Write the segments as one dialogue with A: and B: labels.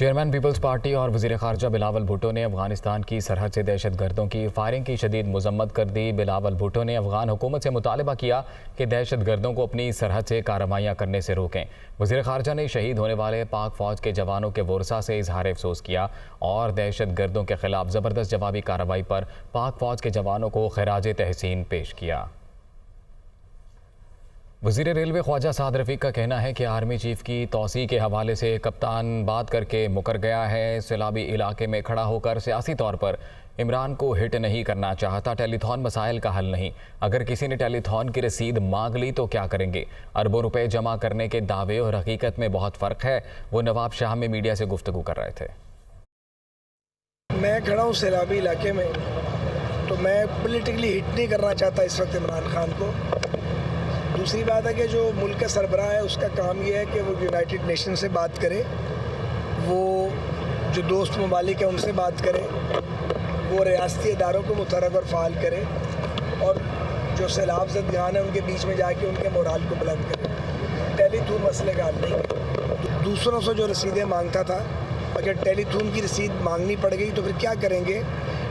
A: Chairman peoples party और वज़ीर ख़ारजा बिलावल भुट्टो ने अफगानिस्तान की सरहद से दहशतगर्दों की फायरिंग की शदीद मजम्मत कर दी। बिलावल भुट्टो ने अफगान हुकूमत से मुतालबा किया कि दहशतगर्दों को अपनी सरहद से कार्रवाइयाँ करने से रोकें। वज़ीर ख़ारजा ने शहीद होने वाले पाक फ़ौज के जवानों के वर्सा से इजहार अफसोस किया और दहशतगर्दों के खिलाफ ज़बरदस्त जवाबी कार्रवाई पर पाक फ़ौज के जवानों को खिराज तहसीन पेश किया। वज़ीर रेलवे ख्वाजा साद रफ़ीक का कहना है कि आर्मी चीफ की तौसी के हवाले से कप्तान बात करके मुकर गया है। सैलाबी इलाके में खड़ा होकर सियासी तौर पर इमरान को हिट नहीं करना चाहता। टेलीथॉन मसाइल का हल नहीं। अगर किसी ने टेलीथॉन की रसीद मांग ली तो क्या करेंगे? अरबों रुपए जमा करने के दावे और हकीकत में बहुत फ़र्क है। वो नवाब शाह में मीडिया से गुफ्तगू कर रहे थे।
B: मैं खड़ा हूँ सैलाबी इलाके में, तो मैं पॉलिटिकली हिट नहीं करना चाहता इस वक्त इमरान खान को। दूसरी बात है कि जो मुल्क का सरबराह है उसका काम ये है कि वो यूनाइटेड नेशन से बात करे, वो जो दोस्त ममालिक है उनसे बात करे, वो रियासती इदारों को मुतहर्रिक और फ़ाल करे और जो सैलाब ज़दगान है उनके बीच में जाके उनके मोराल को बुलंद करे। टेलीथून मसले का हल नहीं। दूसरों से जो रसीदें मांगता था, अगर टेलीथून की रसीद मांगनी पड़ गई तो फिर क्या करेंगे?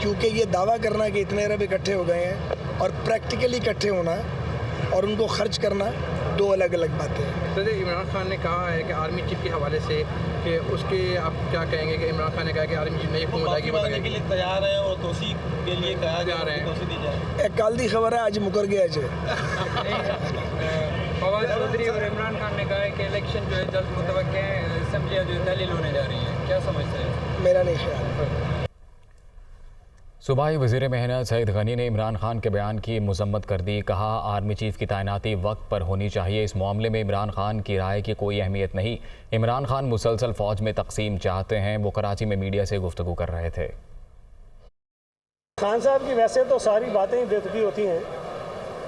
B: क्योंकि ये दावा करना कि इतने अरब इकट्ठे हो गए हैं और प्रैक्टिकली इकट्ठे होना और उनको खर्च करना दो अलग अलग बातें हैं।
C: तो इमरान खान ने कहा है कि आर्मी चीफ के हवाले से कि उसके आप क्या कहेंगे कि इमरान खान ने कहा कि आर्मी चीफ नई हुकूमत आएगी
D: के लिए तैयार है और तोसी के लिए कहा जा रहे हैं तोसी दी जाए।
B: एक कल दी खबर है, आज मुकर गया जे।
E: फवाद चौधरी और इमरान खान ने कहा है कि इलेक्शन जो है जल्द मुतवक्के हैं, असम्बलियाँ जो तहलील होने जा रही हैं, क्या समझते हैं?
B: मेरा नहीं ख्याल।
A: सूबाई वज़ीर मेहनत सईद गनी ने इमरान खान के बयान की मजम्मत कर दी। कहा, आर्मी चीफ की तैनाती वक्त पर होनी चाहिए। इस मामले में इमरान खान की राय की कोई अहमियत नहीं। इमरान खान मुसलसल फ़ौज में तकसीम चाहते हैं। वो कराची में मीडिया से गुफ्तगू कर रहे थे।
F: खान साहब की वैसे तो सारी बातें ही बेतुकी होती हैं,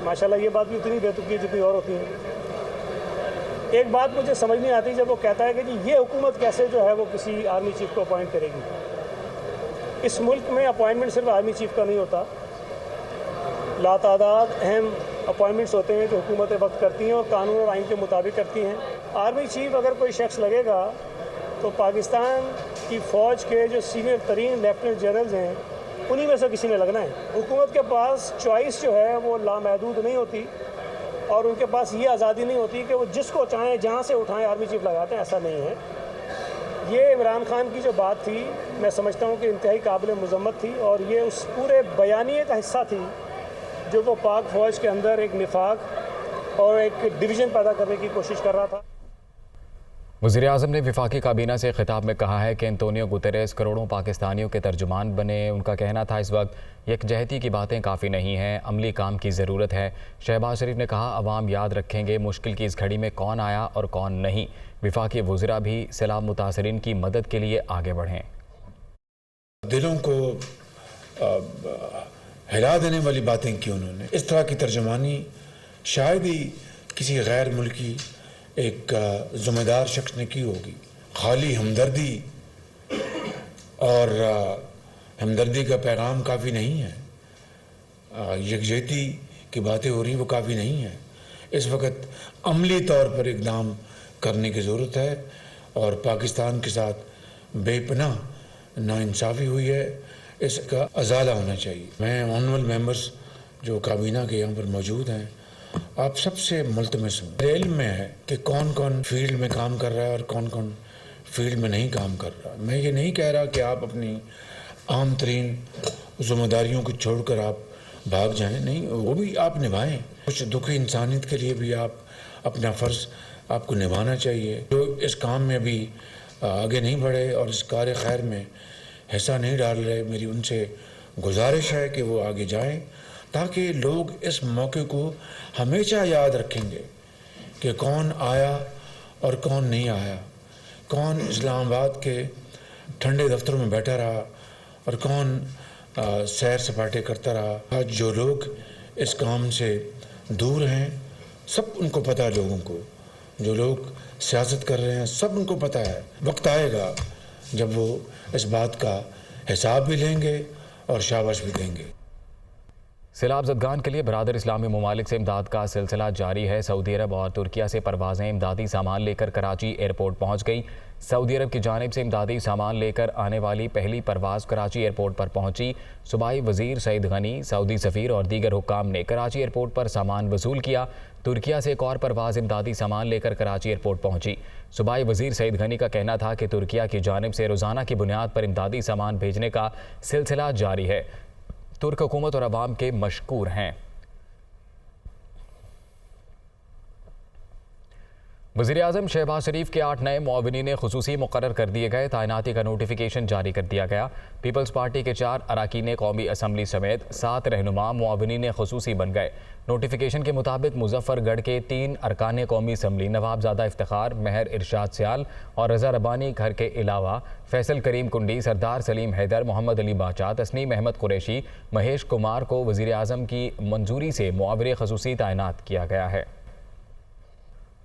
F: माशाल्लाह ये बात भी उतनी बेतुकी है जितनी और होती हैं। एक बात मुझे समझ नहीं आती जब वो कहता है कि जी ये हुकूमत कैसे जो है वो किसी आर्मी चीफ को अपॉइंट करेगी। इस मुल्क में अपॉइंटमेंट सिर्फ आर्मी चीफ का नहीं होता, लातादाद अहम अपॉइंटमेंट्स होते हैं जो हुकूमतें वक्त करती हैं और कानून और आइन के मुताबिक करती हैं। आर्मी चीफ अगर कोई शख्स लगेगा तो पाकिस्तान की फ़ौज के जो सीनियर तरीन लेफ्टिनेंट जनरल्स हैं उन्हीं में से किसी ने लगना है। हुकूमत के पास चॉइस जो है वो लामहदूद नहीं होती और उनके पास ये आज़ादी नहीं होती कि वो जिसको चाहें जहाँ से उठाएं आर्मी चीफ लगाते हैं, ऐसा नहीं है। ये इमरान खान की जो बात थी मैं समझता हूँ कि इंतहाई काबिल मज़म्मत थी और ये उस पूरे बयानिए का हिस्सा थी जो वो पाक फ़ौज के अंदर एक निफाक और एक डिवीज़न पैदा करने की कोशिश कर रहा था।
A: वज़ीर आज़म ने वफाकी काबीना से खिताब में कहा है कि एंटोनियो गुतेरेस करोड़ों पाकिस्तानियों के तर्जुमान बने। उनका कहना था, इस वक्त यकजहती की बातें काफ़ी नहीं हैं, अमली काम की ज़रूरत है। शहबाज शरीफ ने कहा, अवाम याद रखेंगे मुश्किल की इस घड़ी में कौन आया और कौन नहीं। वफाकी वज़रा भी सैलाब मुतासरीन की मदद के लिए आगे बढ़ें।
G: दिलों को हिला देने वाली बातें की उन्होंने। इस तरह की तर्जुमानी शायद ही किसी गैर मुल्की एक ज़िम्मेदार शख्स ने की होगी। खाली हमदर्दी और हमदर्दी का पैगाम काफ़ी नहीं है, यकजहती की बातें हो रही वो काफ़ी नहीं है। इस वक्त अमली तौर पर इक़दाम करने की ज़रूरत है और पाकिस्तान के साथ बेपनाह नाइंसाफ़ी हुई है, इसका अजाला होना चाहिए। मैं ऑनरेबल मेंबर्स जो काबीना के यहाँ पर मौजूद हैं, आप सबसे मुल्तमस हूँ। रेल में है कि कौन कौन फील्ड में काम कर रहा है और कौन कौन फील्ड में नहीं काम कर रहा। मैं ये नहीं कह रहा कि आप अपनी आम तरीन ज़िम्मेदारियों को छोड़कर आप भाग जाएं, नहीं, वो भी आप निभाएं। कुछ दुखी इंसानियत के लिए भी आप अपना फ़र्ज़ आपको निभाना चाहिए। जो इस काम में भी आगे नहीं बढ़े और इस कार खैर में हिस्सा नहीं डाल रहे, मेरी उनसे गुजारिश है कि वो आगे जाएं ताकि लोग इस मौके को हमेशा याद रखेंगे कि कौन आया और कौन नहीं आया, कौन इस्लामाबाद के ठंडे दफ्तरों में बैठा रहा और कौन सैर सपाटे करता रहा। आज जो लोग इस काम से दूर हैं, सब उनको पता है। लोगों को जो लोग सियासत कर रहे हैं, सब उनको पता है। वक्त आएगा जब वो इस बात का हिसाब भी लेंगे और शाबाश भी देंगे।
A: सैलाब ज़दगान के लिए बरादर इस्लामी ममालिक से इमदाद का सिलसिला जारी है। सऊदी अरब और तुर्किया से परवाज़ें इमदादी सामान लेकर कराची एयरपोर्ट पहुँच गई। सऊदी अरब की जानिब से इमदादी सामान लेकर आने वाली पहली परवाज़ कराची एयरपोर्ट पर पहुँची। सूबाई वज़ीर सईद गनी, सऊदी सफ़ीर और दीगर हुक्काम ने कराची एयरपोर्ट पर सामान वसूल किया। तुर्किया से एक और परवाज़ इमदादी सामान लेकर कराची एयरपोर्ट पहुँची। सूबाई वज़ीर सईद गनी का कहना था कि तुर्किया की जानिब से रोज़ाना की बुनियाद पर इमदादी सामान भेजने का सिलसिला जारी है। तुर्क हुकूमत और अवाम के मशकूर हैं। वज़ीर-ए-आज़म शहबाज शरीफ के 8 नए मुआविनीन खुसूसी मुकर्रर कर दिए गए। तैनाती का नोटिफिकेशन जारी कर दिया गया। पीपल्स पार्टी के 4 अरकान कौमी असम्बली समेत 7 रहनुमा मुआविनीन खुसूसी बन गए। नोटिफिकेशन के मुताबिक मुजफ्फरगढ़ के 3 अरकान कौमी असम्बली नवाबजादा इफ्तिखार, महर इरशाद सियाल और रज़ा रब्बानी घर के अलावा फैसल करीम कुंडी, सरदार सलीम हैदर, मोहम्मद अली बाचा, तस्नीम अहमद कुरैशी, महेश कुमार को वज़ीर-ए-आज़म की मंजूरी से मुआविर खुसूसी तैनात किया गया है।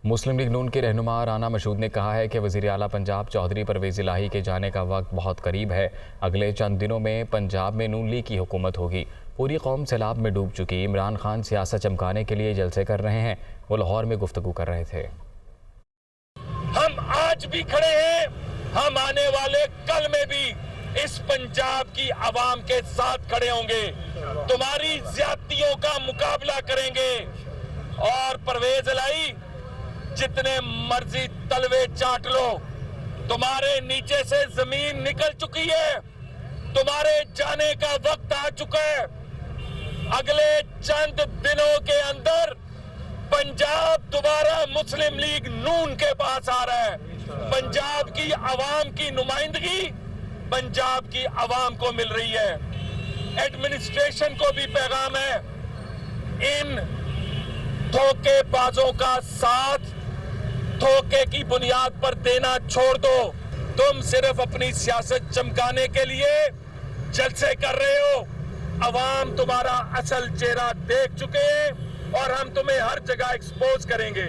A: मुस्लिम लीग नून के रहनुमा राना मशहूद ने कहा है कि वज़ीर आला पंजाब चौधरी परवेज़ इलाही के जाने का वक्त बहुत करीब है। अगले चंद दिनों में पंजाब में नून लीग की हुकूमत होगी। पूरी कौम सैलाब में डूब चुकी। इमरान खान सियासत चमकाने के लिए जलसे कर रहे हैं। वो लाहौर में गुफ्तगू कर रहे थे।
H: हम आज भी खड़े हैं, हम आने वाले कल में भी इस पंजाब की आवाम के साथ खड़े होंगे, तुम्हारी ज्यादतियों का मुकाबला करेंगे। और परवेज इलाही, जितने मर्जी तलवे चाट लो, तुम्हारे नीचे से जमीन निकल चुकी है, तुम्हारे जाने का वक्त आ चुका है। अगले चंद दिनों के अंदर पंजाब दोबारा मुस्लिम लीग नून के पास आ रहा है। पंजाब की आवाम की नुमाइंदगी पंजाब की आवाम को मिल रही है। एडमिनिस्ट्रेशन को भी पैगाम है, इन धोखेबाजों का साथ धोखे की बुनियाद पर देना छोड़ दो। तुम सिर्फ अपनी सियासत चमकाने के लिए जलसे कर रहे हो। अवाम तुम्हारा असल चेहरा देख चुके हैं और हम तुम्हें हर जगह एक्सपोज करेंगे।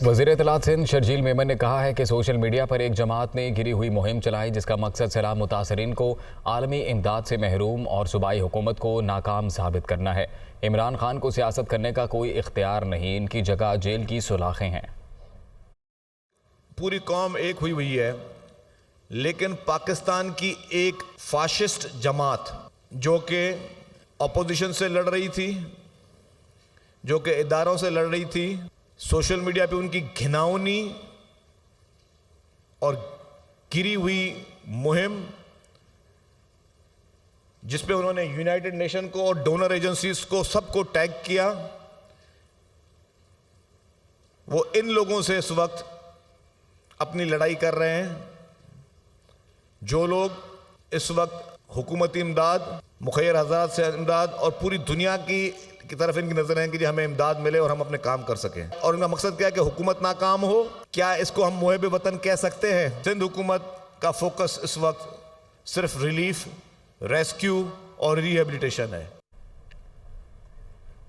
A: वज़ीर इत्तलात सिंध शर्जील मेमन ने कहा है कि सोशल मीडिया पर एक जमात ने घिरी हुई मुहिम चलाई, जिसका मकसद सैलाब मुतासरीन को आलमी इमदाद से महरूम और सूबाई हुकूमत को नाकाम साबित करना है। इमरान खान को सियासत करने का कोई इख्तियार नहीं, इनकी जगह जेल की सुलाखें हैं।
I: पूरी कौम एक हुई हुई है, लेकिन पाकिस्तान की एक फाशिस्ट जमात जो कि अपोजिशन से लड़ रही थी, जो कि इदारों से लड़ रही थी, सोशल मीडिया पे उनकी घिनौनी और गिरी हुई मुहिम, जिस पे उन्होंने यूनाइटेड नेशन को और डोनर एजेंसीज को सबको टैग किया, वो इन लोगों से इस वक्त अपनी लड़ाई कर रहे हैं। जो लोग इस वक्त हुकूमती इमदाद, मुखैर हज़रात से इमदाद और पूरी दुनिया की तरफ इनकी नजर है कि हमें इमदाद मिले और हम अपने काम कर सकें, और इनका मकसद क्या है कि हुकूमत नाकाम हो। क्या इसको हम मुहिब वतन कह सकते हैं? सिंध हुकूमत का फोकस इस वक्त सिर्फ रिलीफ, रेस्क्यू और रिहेबिलिटेशन है।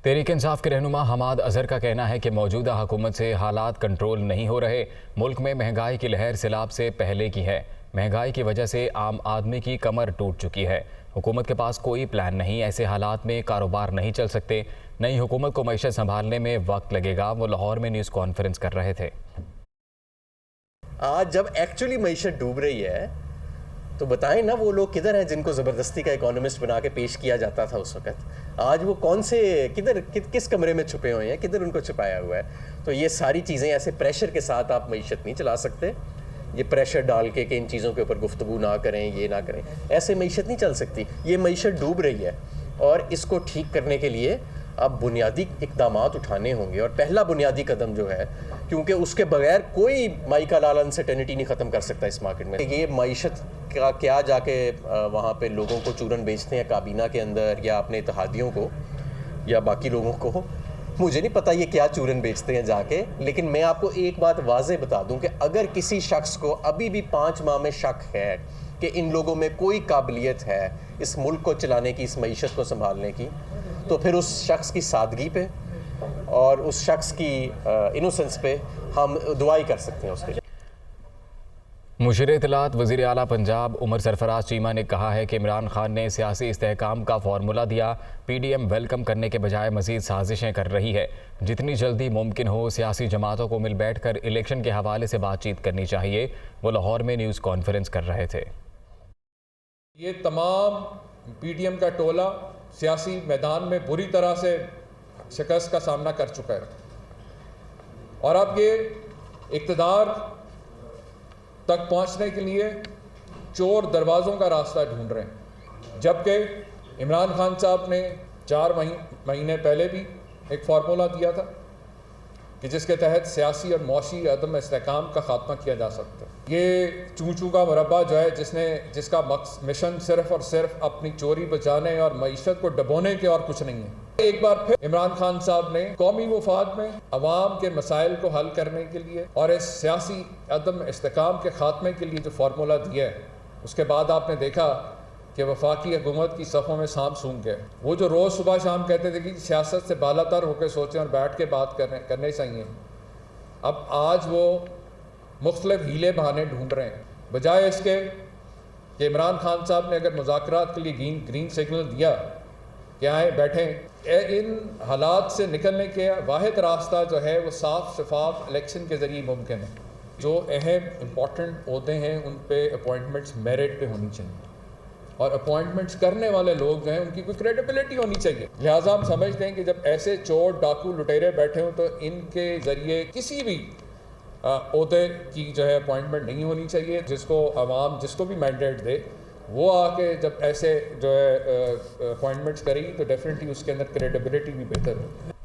A: तहरीक इंसाफ के रहनुमा हमाद अजहर का कहना है कि मौजूदा हुकूमत से हालात कंट्रोल नहीं हो रहे। मुल्क में महंगाई की लहर सैलाब से पहले की है। महंगाई की वजह से आम आदमी की कमर टूट चुकी है। हुकूमत के पास कोई प्लान नहीं। ऐसे हालात में कारोबार नहीं चल सकते। नई हुकूमत को मईशत संभालने में वक्त लगेगा। वो लाहौर में न्यूज़ कॉन्फ्रेंस कर रहे थे।
J: आज जब एक्चुअली मईशत डूब रही है तो बताएं ना वो लोग किधर हैं जिनको ज़बरदस्ती का इकोनॉमिस्ट बना के पेश किया जाता था उस वक्त। आज वो कौन से किस कमरे में छुपे हुए हैं, किधर उनको छुपाया हुआ है। तो ये सारी चीज़ें ऐसे प्रेशर के साथ आप मईशत नहीं चला सकते। ये प्रेशर डाल के कि इन चीज़ों के ऊपर गुफ्तगू ना करें, ये ना करें, ऐसे मईशत नहीं चल सकती। ये मईशत डूब रही है और इसको ठीक करने के लिए अब बुनियादी इक़दामात उठाने होंगे। और पहला बुनियादी कदम जो है, क्योंकि उसके बगैर कोई माइका लाल अनसर्टेनिटी नहीं ख़त्म कर सकता इस मार्केट में। ये मईशत का क्या जाके वहाँ पे लोगों को चूरन बेचते हैं काबीना के अंदर या अपने इत्तेहादियों को या बाकी लोगों को, मुझे नहीं पता ये क्या चूरन बेचते हैं जाके। लेकिन मैं आपको एक बात वाज़े बता दूं कि अगर किसी शख्स को अभी भी 5 माह में शक है कि इन लोगों में कोई काबिलियत है इस मुल्क को चलाने की, इस मईशत को संभालने की, तो फिर उस शख्स की सादगी पे और उस शख्स की इनोसेंस पे हम दुआई कर सकते हैं उसके लिए।
A: मुशीर इत्तलात वज़ीर आला पंजाब उमर सरफराज चीमा ने कहा है कि इमरान खान ने सियासी इस्तेहकाम का फार्मूला दिया। PDM वेलकम करने के बजाय मज़ीद साजिशें कर रही है। जितनी जल्दी मुमकिन हो सियासी जमातों को मिल बैठ कर इलेक्शन के हवाले से बातचीत करनी चाहिए। वो लाहौर में न्यूज़ कॉन्फ्रेंस कर रहे थे।
K: ये तमाम PDM का टोला सियासी मैदान में बुरी तरह से शिकस्त का सामना कर चुका है और अब ये इक़्तिदार तक पहुंचने के लिए चोर दरवाज़ों का रास्ता ढूंढ रहे हैं। जबकि इमरान खान साहब ने 4 महीने पहले भी एक फार्मूला दिया था कि जिसके तहत सियासी और मौशी अदम इस्तेहकाम का खात्मा किया जा सकता है। ये चूं का मुरब्बा जो है जिसका मिशन सिर्फ और सिर्फ अपनी चोरी बचाने और मईशत को डबोने के और कुछ नहीं है। एक बार फिर इमरान खान साहब ने कौमी मुफाद में अवाम के मसाइल को हल करने के लिए और इस सियासी अदम इस्तेहकाम के खात्मे के लिए जो फार्मूला दिया है, उसके बाद आपने देखा कि वफाकी हुकूमत की सफ़ों में सांप सूंघ गए। वो जो रोज़ सुबह शाम कहते थे कि सियासत से बालातर होकर सोचें और बैठ के बात करने चाहिए, अब आज वो मुख्तलिफ हीले बहाने ढूंढ रहे हैं। बजाय इसके कि इमरान खान साहब ने अगर मुज़ाकरात के लिए ग्रीन सिग्नल दिया कि आए बैठें, इन हालात से निकलने के वाहिद रास्ता जो है वो साफ शफाफ इलेक्शन के ज़रिए मुमकिन है। जो अहम इम्पॉर्टेंट ओहदे हैं उन पे अपॉइंटमेंट्स मेरिट पे होनी चाहिए और अपॉइंटमेंट्स करने वाले लोग जो हैं उनकी कोई क्रेडिबिलिटी होनी चाहिए। लिहाजा हम समझते हैं कि जब ऐसे चोर डाकू लुटेरे बैठे हों तो इनके ज़रिए किसी भी ओहदे की जो है अपॉइंटमेंट नहीं होनी चाहिए। जिसको अवाम जिसको भी मैंडेट दे वो आके जब ऐसे जो है अपॉइंटमेंट्स करेगी तो डेफिनेटली उसके अंदर क्रेडिबिलिटी भी बेहतर होगी।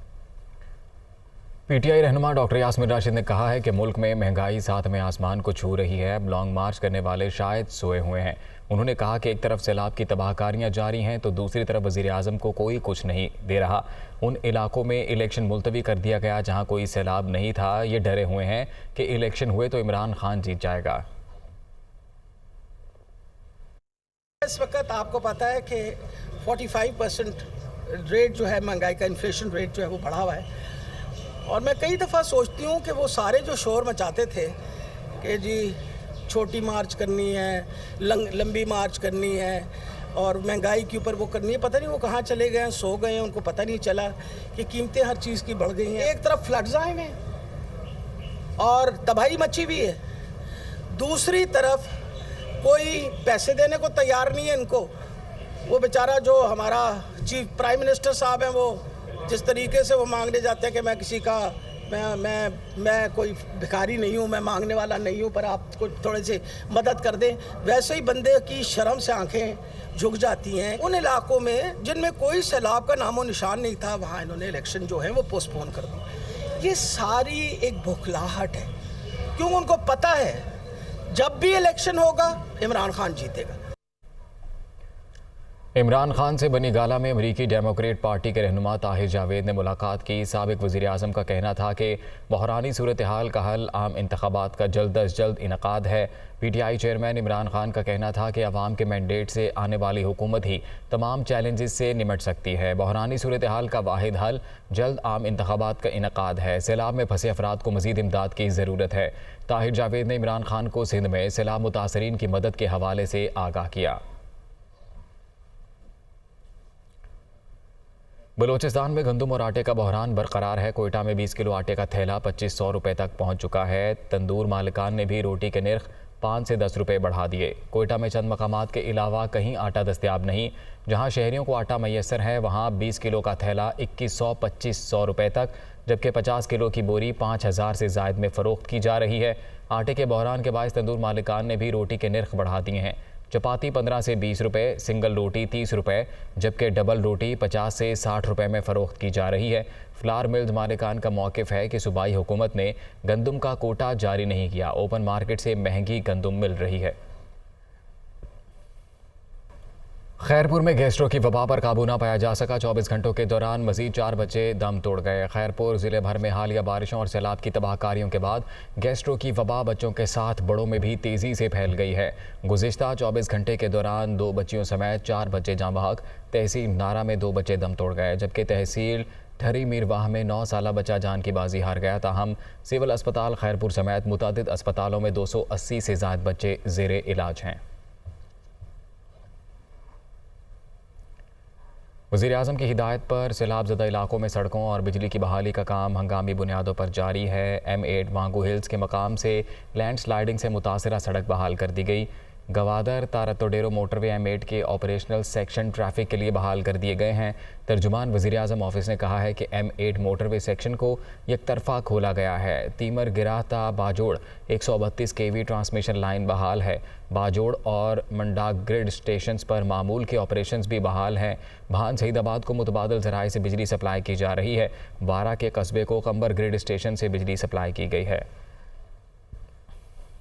A: PTI रहनुमा डॉक्टर यास्मीन राशिद ने कहा है कि मुल्क में महंगाई साथ में आसमान को छू रही है। अब लॉन्ग मार्च करने वाले शायद सोए हुए हैं। उन्होंने कहा कि एक तरफ सैलाब की तबाहकारियां जारी हैं तो दूसरी तरफ वज़ीर आज़म को कोई कुछ नहीं दे रहा। उन इलाकों में इलेक्शन मुलतवी कर दिया गया जहां कोई सैलाब नहीं था। ये डरे हुए हैं कि इलेक्शन हुए तो इमरान खान जीत जाएगा।
L: इस वक्त आपको पता है कि 45% रेट जो है महंगाई का, इन्फ्लेशन रेट जो है वो बढ़ा हुआ है। और मैं कई दफ़ा सोचती हूँ कि वो सारे जो शोर मचाते थे कि जी छोटी मार्च करनी है, लंबी मार्च करनी है और महंगाई के ऊपर वो करनी है, पता नहीं वो कहाँ चले गए हैं, सो गए हैं, उनको पता नहीं चला कि कीमतें हर चीज़ की बढ़ गई हैं। एक तरफ फ्लड्स आए हैं और तबाही मची हुई है, दूसरी तरफ कोई पैसे देने को तैयार नहीं है इनको। वो बेचारा जो हमारा चीफ प्राइम मिनिस्टर साहब हैं, वो जिस तरीके से वो मांगने जाते हैं कि मैं किसी का मैं कोई भिखारी नहीं हूँ, मैं मांगने वाला नहीं हूँ, पर आप कुछ थोड़े से मदद कर दें, वैसे ही बंदे की शर्म से आंखें झुक जाती हैं। उन इलाकों में जिनमें कोई सैलाब का नामो निशान नहीं था, वहाँ इन्होंने इलेक्शन जो है वो पोस्टपोन कर दी। ये सारी एक बौखलाहट है, क्यों उनको पता है जब भी इलेक्शन होगा इमरान खान जीतेगा।
A: इमरान खान से बनी गाला में अमरीकी डेमोक्रेट पार्टी के रहनुमा ताहिर जावेद ने मुलाकात की। साबिक वज़ीर आज़म का कहना था कि बहरानी सूरत हाल का हल आम इंतखाबात का जल्द अज जल्द इनकाद है। PTI चेयरमैन इमरान खान का कहना था कि अवाम के मैंडेट से आने वाली हुकूमत ही तमाम चैलेंजेस से निमट सकती है। बहरानी सूरत हाल का वाहिद हल जल्द आम इंतखाबात का इनकाद है। सैलाब में फंसे अफराद को मज़ीद इमदाद की ज़रूरत है। ताहिर जावेद ने इमरान खान को सिंध में सैलाब मुतासरीन की मदद के हवाले से आगाह किया। बलूचिस्तान में गंदम और आटे का बहरान बरकरार है। कोयटा में 20 किलो आटे का थैला 2500 रुपये तक पहुंच चुका है। तंदूर मालिकान ने भी रोटी के नर्ख 5 से 10 रुपये बढ़ा दिए। कोयटा में चंद मकामात के अलावा कहीं आटा दस्तयाब नहीं। जहां शहरियों को आटा मैसर है वहां 20 किलो का थैला 2100-2500 रुपये तक, जबकि 50 किलो की बोरी 5000 से ज़ायद में फ़रोख्त की जा रही है। आटे के बहरान के बायस तंदूर मालिकान ने भी रोटी के नर्ख बढ़ा दिए हैं। चपाती 15 से 20 रुपये, सिंगल रोटी 30 रुपये, जबकि डबल रोटी 50 से 60 रुपये में फ़रोख्त की जा रही है। फ्लार मिल्स मालिकान का मौक़िफ़ है कि सूबाई हुकूमत ने गंदम का कोटा जारी नहीं किया। ओपन मार्केट से महंगी गंदम मिल रही है। खैरपुर में गैस्ट्रो की वबा पर काबू ना पाया जा सका। 24 घंटों के दौरान मजीद 4 बच्चे दम तोड़ गए। खैरपुर ज़िले भर में हालिया बारिशों और सैलाब की तबाहकारियों के बाद गैस्ट्रो की वबा बच्चों के साथ बड़ों में भी तेज़ी से फैल गई है। गुज़िश्ता 24 घंटे के दौरान 2 बच्चियों समेत 4 बच्चे जाँ बहक। तहसील नारा में 2 बच्चे दम तोड़ गए, जबकि तहसील ठहरी मीरवाह में 9 साला बच्चा जान की बाजी हार गया। ताहम सिविल अस्पताल खैरपुर समेत मुतादिद अस्पतालों में 280 से ज़ायद बच्चे ज़ेरे इलाज हैं। वज़ीर-ए-आज़म की हिदायत पर सैलाब-ज़दा इलाकों में सड़कों और बिजली की बहाली का काम हंगामी बुनियादों पर जारी है। M8 वांगू हिल्स के मकाम से लैंड स्लाइडिंग से मुतासरा सड़क बहाल कर दी गई। गवादर तारतोडेरो मोटरवे M8 के ऑपरेशनल सेक्शन ट्रैफिक के लिए बहाल कर दिए गए हैं। तर्जुमान वज़ीर-ए-आज़म ऑफिस ने कहा है कि M8 मोटरवे सेक्शन को यकतरफा खोला गया है। तीमर गिराता बाजोड़ 132 kV ट्रांसमिशन लाइन बहाल है। बाजोड़ और मंडाक ग्रिड स्टेशंस पर मामूल के ऑपरेशंस भी बहाल हैं। भान सईदाबाद को मुतबादल ज़राए से बिजली सप्लाई की जा रही है। 12 के कस्बे को कंबर ग्रिड स्टेशन से बिजली सप्लाई की गई है।